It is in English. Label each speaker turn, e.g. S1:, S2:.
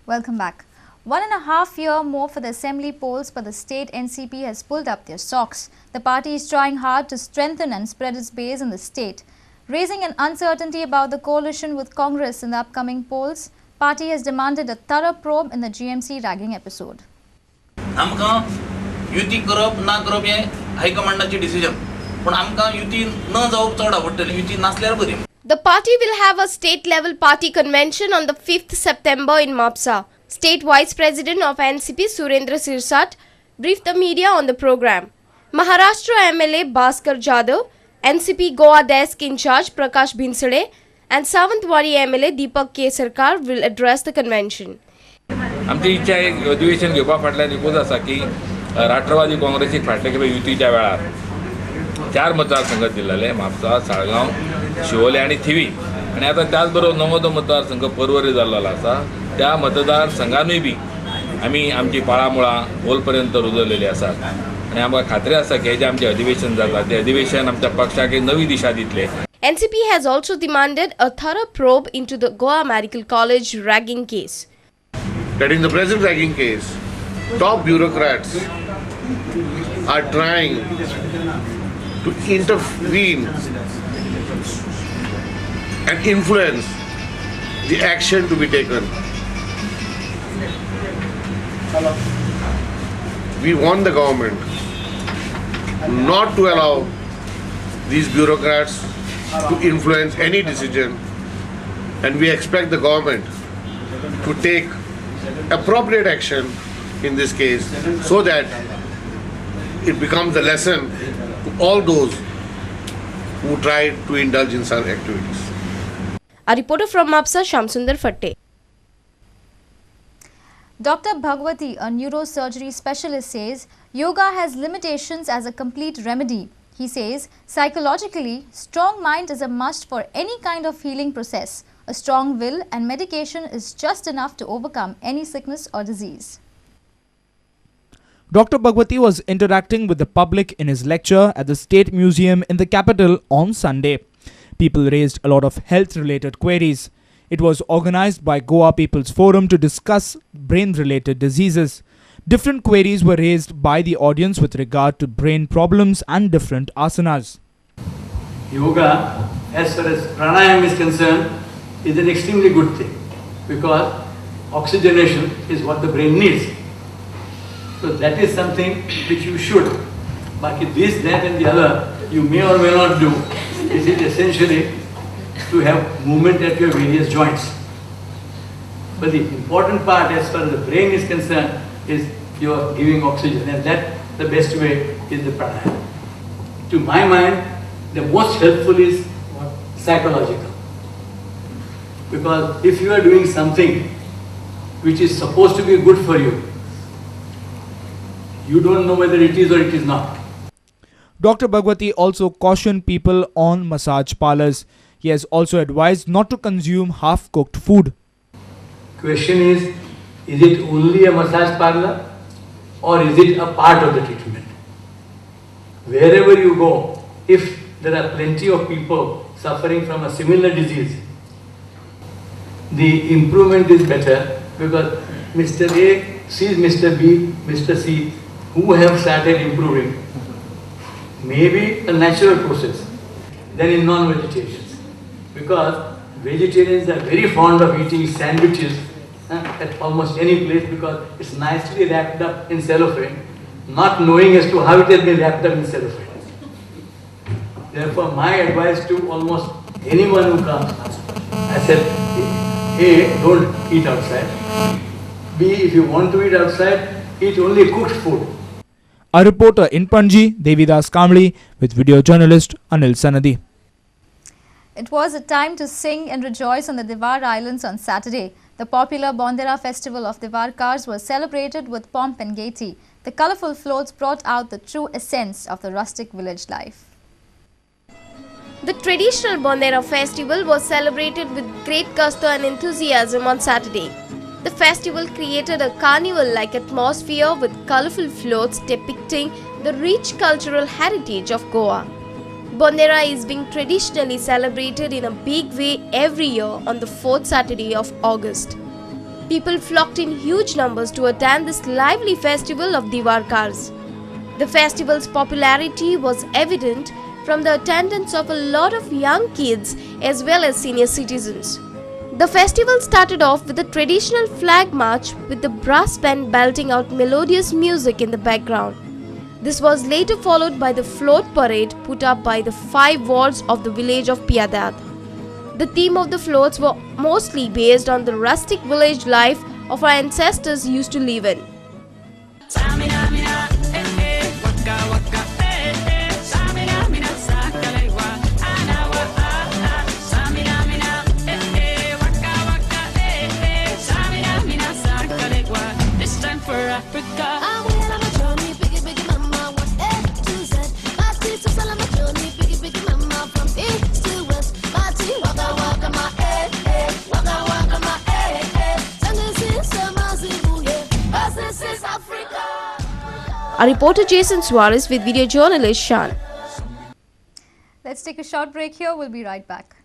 S1: Welcome back. 1.5 years more for the assembly polls, but the state NCP has pulled up their socks. The party is trying hard to strengthen and spread its base in the state. Raising an uncertainty about the coalition with Congress in the upcoming polls, party has demanded a thorough probe in the GMC ragging episode.
S2: आमकां युती करप ना करप हे हायकमांडाची decision पण आमकां युती न जावप चड आवडटली युती नासल्यार बरी.
S3: The party will have a state-level party convention on the 5th September in Mapsa. State Vice President of NCP Surendra Sirsat briefed the media on the program. Maharashtra MLA Bhaskar Jadhav, NCP Goa Desk in charge Prakash Bhinsade and Savantwadi MLA Deepak K. Sarkar will address the convention.
S4: आमची इच्छा एक अधिवेशन घेवपा फाटल्यान एकूच आसा की राष्ट्रवादी काँग्रेसीक फाटल्या खेपे युतीच्या वेळार 4 मतदारसंघ दिल्ले म्हापसा साळगांव शिवोले आनी थिवी आनी आतां त्याच बरोबर नवो मतदारसंघ परवरी जाल्लो आसा त्या मतदारसंघानूय बी आमी आमची पाळामुळां होल पर्यंत रुजवलेली आसात आनी आमकां खात्री आसा की हेजें आमचें अधिवेशन जाता तें अधिवेशन आमच्या पक्षाक एक नवी दिशा दितलें.
S3: NCP has also demanded a thorough probe into the Goa Medical College ragging case.
S5: That in the present ragging case, top bureaucrats are trying to intervene and influence the action to be taken. We want the government not to allow these bureaucrats to influence any decision, and we expect the government to take appropriate action in this case so that it becomes a lesson to all those who try to indulge in such activities.
S3: A reporter from Mapsa, Shamsundar Fatte.
S1: Dr. Bhagwati, a neurosurgery specialist, says yoga has limitations as a complete remedy. He says psychologically, strong mind is a must for any kind of healing process. A strong will and medication is just enough to overcome any sickness or disease.
S6: Dr. Bhagwati was interacting with the public in his lecture at the State Museum in the capital on Sunday. People raised a lot of health-related queries. It was organized by Goa People's Forum to discuss brain-related diseases. Different queries were raised by the audience with regard to brain problems and different asanas.
S7: Yoga, as far as pranayama is concerned, is an extremely good thing because oxygenation is what the brain needs. So that is something which you should. But this, that and the other you may or may not do. This is essentially to have movement at your various joints. But the important part as far as the brain is concerned is you are giving oxygen, and that the best way is the pranayama. To my mind, the most helpful is psychological. Because if you are doing something which is supposed to be good for you, you don't know whether it is or it is not.
S6: Dr. Bhagwati also cautioned people on massage parlors. He has also advised not to consume half-cooked food.
S7: Question is it only a massage parlor or is it a part of the treatment? Wherever you go, if there are plenty of people suffering from a similar disease, the improvement is better because Mr. A sees Mr. B, Mr. C, who have started improving. Maybe a natural process than in non-vegetarians. Because vegetarians are very fond of eating sandwiches at almost any place because it's nicely wrapped up in cellophane, not knowing as to how it has been wrapped up in cellophane. Therefore, my advice to almost anyone who comes, I said, A, don't eat outside. B, if you want to eat outside, eat only cooked food.
S6: A reporter in Panji, Devidas Kamli, with video journalist Anil Sanadi.
S1: It was a time to sing and rejoice on the Divar Islands on Saturday. The popular Bondera festival of Divar cars was celebrated with pomp and gaiety. The colourful floats brought out the true essence of the rustic village life.
S3: The traditional Bondera festival was celebrated with great gusto and enthusiasm on Saturday. The festival created a carnival-like atmosphere with colourful floats depicting the rich cultural heritage of Goa. Bondera is being traditionally celebrated in a big way every year on the 4th Saturday of August. People flocked in huge numbers to attend this lively festival of Diwar cars. The festival's popularity was evident from the attendance of a lot of young kids as well as senior citizens. The festival started off with a traditional flag march with the brass band belting out melodious music in the background. This was later followed by the float parade put up by the 5 wards of the village of Piadad. The theme of the floats were mostly based on the rustic village life of our ancestors used to live in. Our reporter Jason Suarez with video journalist Shan.
S1: Let's take a short break here. We'll be right back.